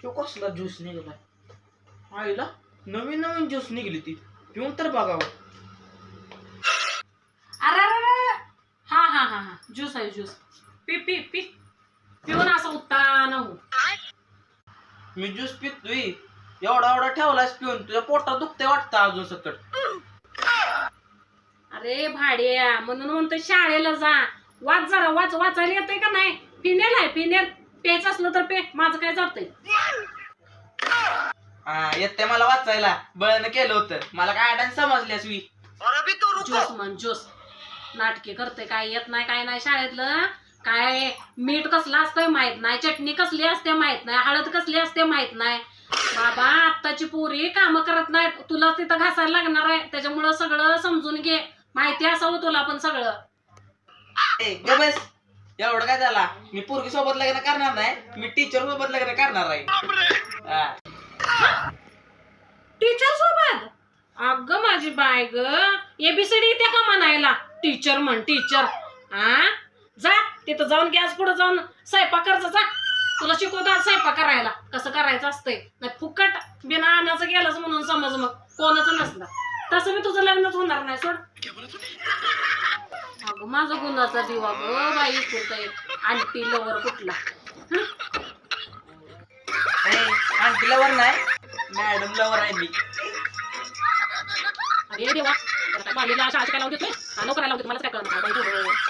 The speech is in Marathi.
तो कसला ज्यूस निघाला आईला नवीन नवीन ज्यूस निघली ती पिऊन तर बघावं अरे अरे हा हा हा हा ज्यूस आहे ज्यूस पी पी पी पिऊन असं उत्तान हो मी ज्यूस पितोय एवढा एवढा ठेवलास पिऊन तुझ्या पोटात दुखते वाटतं अजून सकट अरे भाड्या म्हणून म्हणतो शाळेला जा वाच जरा वाचायला येतंय का नाही फिनेल आहे फिनेल प्यायचं असलं तर पे माझं काय जातंय हा येते मला वाचायला बळनं केलं होतं मला काय आडान समजल्यास मी ज्यूस म्हण ज्यूस नाटके करते काय येत नाही काय नाही शाळेतलं काय मीठ कसलं असतंय माहित नाही चटणी कसली असते माहित नाही हळद कसली असते माहित नाही बाबा आत्ताची पोरी काम करत नाहीत तुला तिथं घासायला लागणार आहे त्याच्यामुळं सगळं समजून घे माहिती असावं तुला पण सगळं बस एवढं काय झाला मी पोरगी सोबत लग्न करणार नाही मी टीचर सोबत लग्न करणार आहे टीचर सोबत अगं माझी बाय ग एबीसीडी येते का म्हणायला टीचर म्हण टीचर हा जा तिथं जाऊन गॅस पुढे जाऊन स्वयंपाक करायचा जा तुला शिकवतात स्वयंपाक करायला कसं करायचं असतंय नाही फुकट बिना आणायचं गेलंच म्हणून समज मग कोणाचं नसलं तसं मी तुझं लग्नच होणार नाही सोड अगं माझा गुणाचा दिवा ग बाई कुठं आंटी लवर कुठला आंटी लवर नाही मॅडम लवर आहे मी अरे देवा शाळेत काय लावून देतोय नोकरायला लावून मला काय कळणार